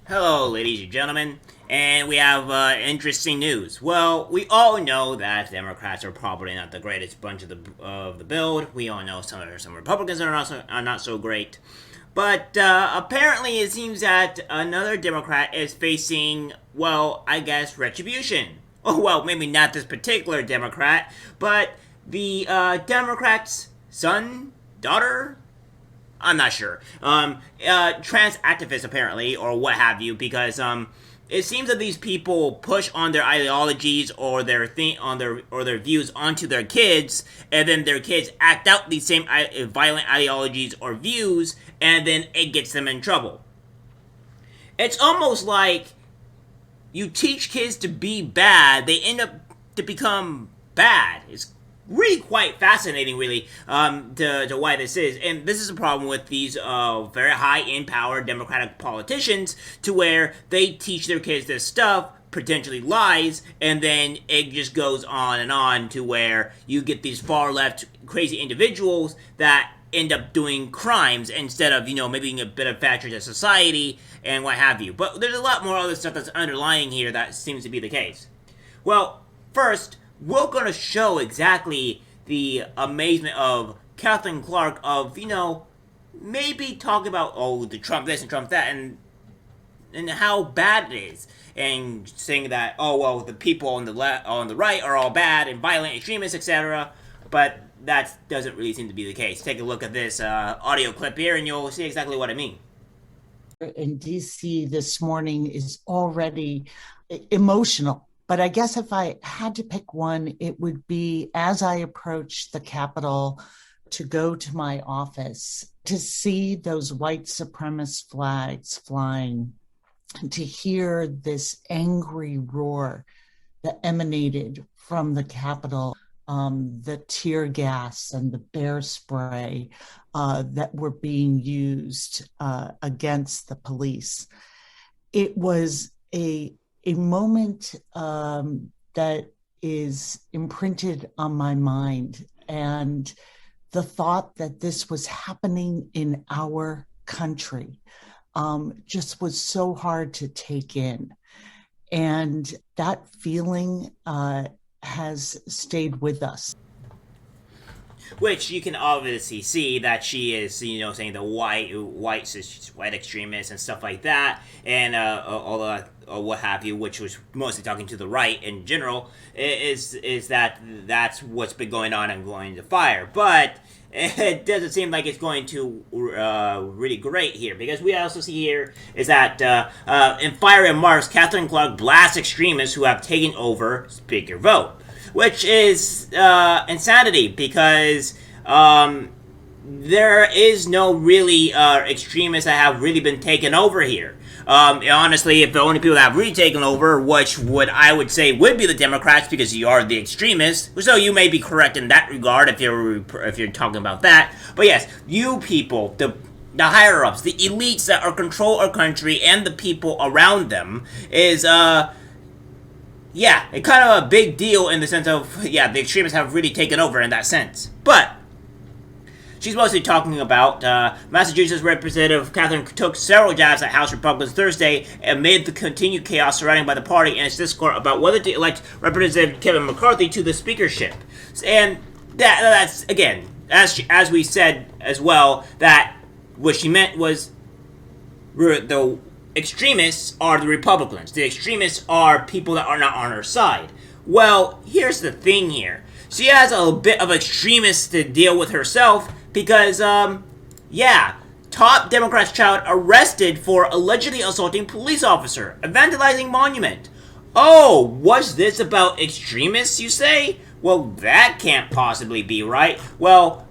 Hello, ladies and gentlemen, and we have interesting news. Well, we all know that Democrats are probably not the greatest bunch of the build. We all know some Republicans are not so great, but apparently it seems that another Democrat is facing, well, I guess retribution. Oh well, maybe not this particular Democrat, but the Democrat's son, daughter, I'm not sure. Trans activists apparently, or what have you, because it seems that these people push on their ideologies or their views onto their kids, and then their kids act out these same violent ideologies or views, and then it gets them in trouble. It's almost like you teach kids to be bad, they end up to become bad. It's really quite fascinating, really, to why this is. And this is a problem with these very high in power Democratic politicians, to where they teach their kids this stuff, potentially lies, and then it just goes on to where you get these far left crazy individuals that end up doing crimes instead of, maybe being a benefactor to society and what have you. But there's a lot more other stuff that's underlying here that seems to be the case. Well, first, we're going to show exactly the amazement of Katherine Clark of, maybe talking about, oh, the Trump this and Trump that, and how bad it is, and saying that, oh, well, the people on the right are all bad and violent extremists, etc. But that doesn't really seem to be the case. Take a look at this audio clip here, and you'll see exactly what I mean. In DC this morning is already emotional. But I guess if I had to pick one, it would be as I approach the Capitol to go to my office, to see those white supremacist flags flying, to hear this angry roar that emanated from the Capitol, the tear gas and the bear spray that were being used against the police. It was a moment that is imprinted on my mind. And the thought that this was happening in our country just was so hard to take in. And that feeling has stayed with us. Which you can obviously see that she is, saying the white extremists and stuff like that, and all the what have you, which was mostly talking to the right in general, is that's what's been going on and going to fire. But it doesn't seem like it's going to really great here, because we also see here is that in fire and marks, Katherine Clark blasts extremists who have taken over Speak Your Vote, which is insanity, because there is no really extremists that have really been taken over here. Honestly, if the only people that have really taken over, which I would say would be the Democrats, because you are the extremists, so you may be correct in that regard if you're talking about that. But yes, you people, the higher ups, the elites that are control our country and the people around them is yeah, it's kind of a big deal in the sense of, yeah, the extremists have really taken over in that sense. But she's mostly talking about Massachusetts Representative Catherine took several jabs at House Republicans Thursday amid the continued chaos surrounding by the party and its discourse about whether to elect Representative Kevin McCarthy to the speakership. And that's, again, as we said as well, that what she meant was the extremists are the Republicans. The extremists are people that are not on her side. Well, here's the thing here. She has a bit of extremists to deal with herself, because, yeah, top Democrat's child arrested for allegedly assaulting police officer, vandalizing monument. Oh, was this about extremists, you say? Well, that can't possibly be right. Well,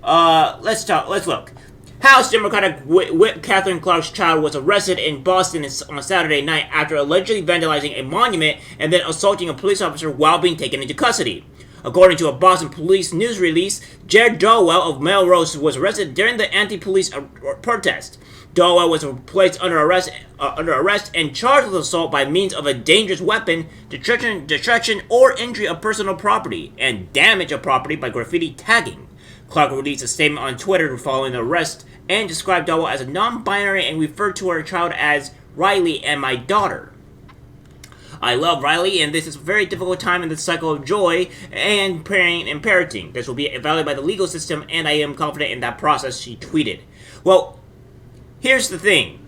let's look. House Democratic Whip Katherine Clark's child was arrested in Boston on Saturday night after allegedly vandalizing a monument and then assaulting a police officer while being taken into custody. According to a Boston police news release, Jared Dowell of Melrose was arrested during the anti-police protest. Dowell was placed under arrest and charged with assault by means of a dangerous weapon, destruction or injury of personal property, and damage of property by graffiti tagging. Clark released a statement on Twitter following the arrest and described Dowell as a non-binary and referred to her child as Riley and my daughter. I love Riley, and this is a very difficult time in the cycle of joy and parenting. This will be evaluated by the legal system, and I am confident in that process, she tweeted. Well, here's the thing.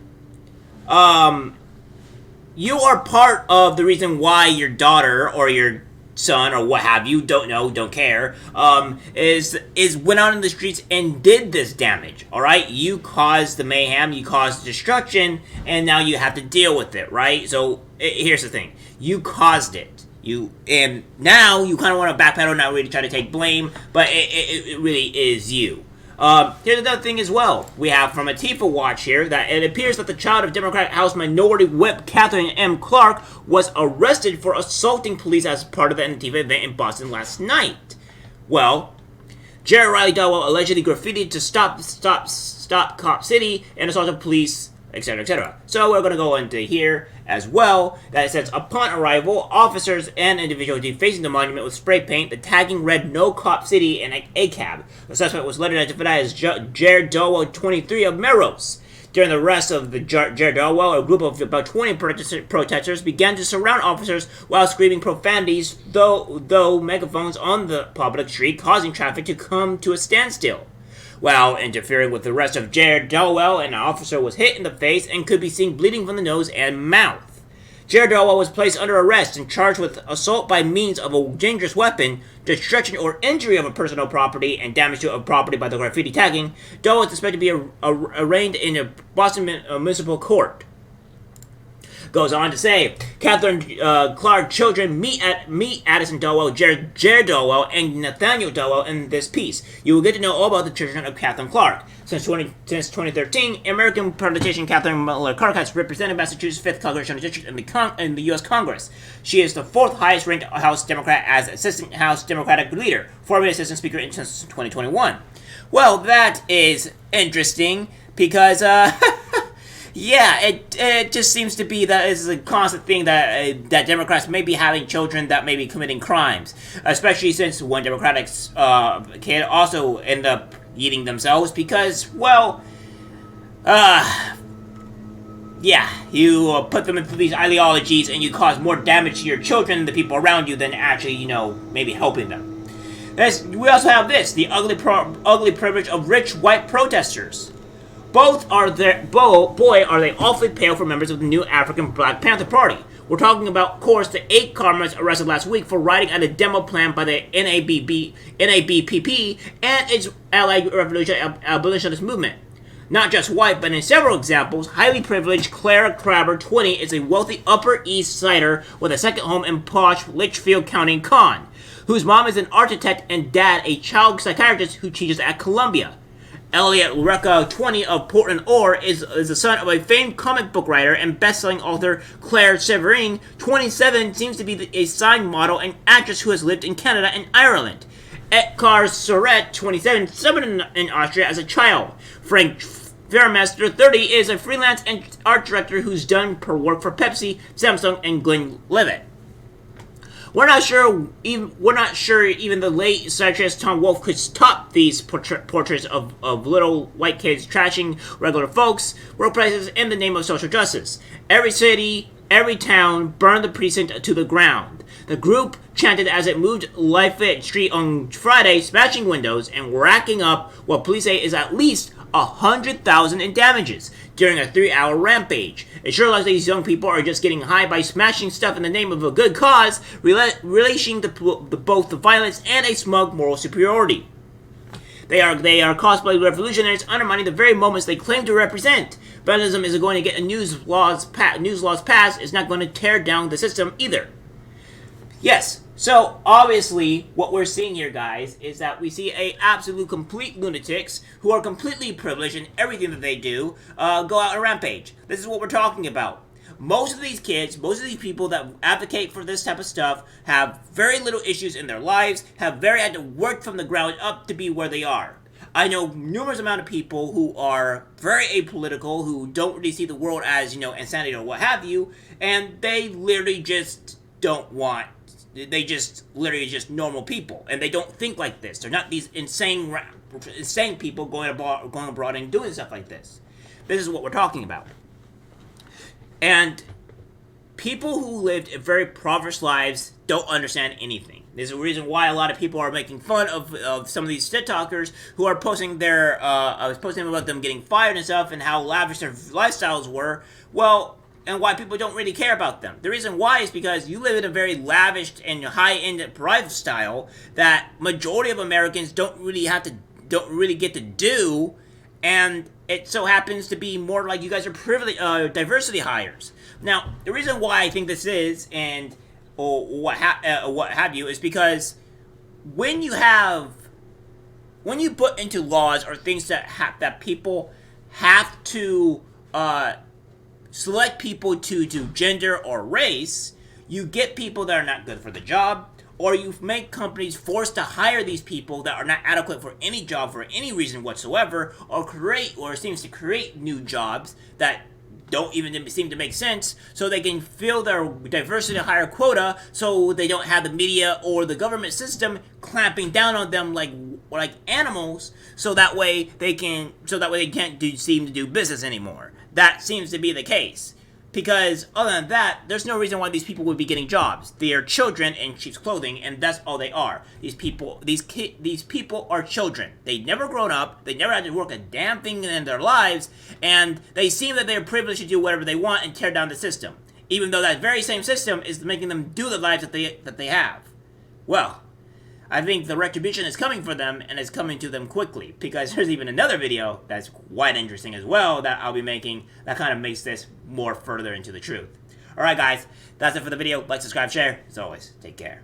You are part of the reason why your daughter or your son or what have you, don't know, don't care, is went out in the streets and did this damage. All right, you caused the mayhem, you caused destruction, and now you have to deal with it, right? So here's the thing: you caused it. And now you kind of want to backpedal, not really try to take blame, but it really is you. Here's another thing as well. We have from Antifa Watch here that it appears that the child of Democrat House Minority Whip Katherine M. Clark was arrested for assaulting police as part of the Antifa event in Boston last night. Well, Jared Riley Dowell allegedly graffitied to stop Cop City and assaulted police, etc., etc. So we're going to go into here as well, that it says, upon arrival, officers and individuals defacing the monument with spray paint. The tagging read "No Cop City" and a cab. The suspect was later identified as Jared Dowell, 23, of Melrose. During the arrest of the Jared Dowell, a group of about 20 protesters began to surround officers while screaming profanities, though megaphones on the public street, causing traffic to come to a standstill. While interfering with the arrest of Jared Dowell, an officer was hit in the face and could be seen bleeding from the nose and mouth. Jared Dowell was placed under arrest and charged with assault by means of a dangerous weapon, destruction or injury of a personal property, and damage to a property by the graffiti tagging. Dowell is expected to be arraigned in a Boston Municipal Court. Goes on to say, Katherine Clark children meet Addison Dowell, Jared Dowell, and Nathaniel Dowell in this piece. You will get to know all about the children of Katherine Clark. Since 2013, American politician Katherine Clark has represented Massachusetts' 5th Congressional District in the U.S. Congress. She is the 4th highest-ranked House Democrat as Assistant House Democratic Leader, formerly Assistant Speaker since 2021. Well, that is interesting because, yeah, it just seems to be that it's a constant thing that Democrats may be having children that may be committing crimes, especially since one Democratic kid also ended up eating themselves because, well, yeah, you put them into these ideologies and you cause more damage to your children and the people around you than actually, maybe helping them. We also have this, the ugly privilege of rich white protesters. Boy, are they awfully pale for members of the new African Black Panther Party. We're talking about, of course, the 8 comrades arrested last week for rioting at a demo planned by the NABPP and its allied revolutionary abolitionist movement. Not just white, but in several examples, highly privileged Clara Crabber, 20, is a wealthy Upper East Sider with a second home in posh Litchfield County, Con, whose mom is an architect and dad a child psychiatrist who teaches at Columbia. Elliot Recca, 20, of Portland, Oregon, is the son of a famed comic book writer and best-selling author Claire Severine. 27, seems to be a sign model and actress who has lived in Canada and Ireland. Etkar Soret, 27, summoned in Austria as a child. Frank Fairmaster, 30, is a freelance and art director who's done work for Pepsi, Samsung, and Glenlivet. We're not sure even the late satirist Tom Wolfe could top these portraits of little white kids trashing regular folks, workplaces in the name of social justice. Every city, every town burned the precinct to the ground. The group chanted as it moved Lafayette Street on Friday, smashing windows and racking up what police say is at least 100,000 in damages during a 3-hour rampage. It sure looks like these young people are just getting high by smashing stuff in the name of a good cause, relishing both the violence and a smug moral superiority. They are cosplay revolutionaries undermining the very moments they claim to represent. Vandalism isn't going to get news laws passed. It's not going to tear down the system either. Yes, so obviously what we're seeing here, guys, is that we see a absolute complete lunatics who are completely privileged in everything that they do go out on a rampage. This is what we're talking about. Most of these kids, most of these people that advocate for this type of stuff have very little issues in their lives, have had to work from the ground up to be where they are. I know numerous amount of people who are very apolitical, who don't really see the world as, insanity or what have you, and they literally just don't want. They just literally just normal people, and they don't think like this. They're not these insane people going abroad and doing stuff like this. This is what we're talking about. And people who lived very impoverished lives don't understand anything. There's a reason why a lot of people are making fun of some of these TikTokers who are posting their posting about them getting fired and stuff and how lavish their lifestyles were. Well, and why people don't really care about them. The reason why is because you live in a very lavish and high-end lifestyle that majority of Americans don't really get to do, and it so happens to be more like you guys are diversity hires. Now, the reason why I think this is, and what have you, is because when you put into laws or things that people have to select people to gender or race, you get people that are not good for the job, or you make companies forced to hire these people that are not adequate for any job for any reason whatsoever, or seems to create new jobs that don't even seem to make sense, so they can fill their diversity hire quota, so they don't have the media or the government system clamping down on them like animals, so that way they can't seem to do business anymore. That seems to be the case. Because other than that, there's no reason why these people would be getting jobs. They are children in sheep's clothing, and that's all they are. These people are children. They never grown up. They never had to work a damn thing in their lives, and they seem that they're privileged to do whatever they want and tear down the system, even though that very same system is making them do the lives that they have. Well, I think the retribution is coming for them, and it's coming to them quickly, because there's even another video that's quite interesting as well that I'll be making that kind of makes this more further into the truth. Alright guys, that's it for the video. Like, subscribe, share. As always, take care.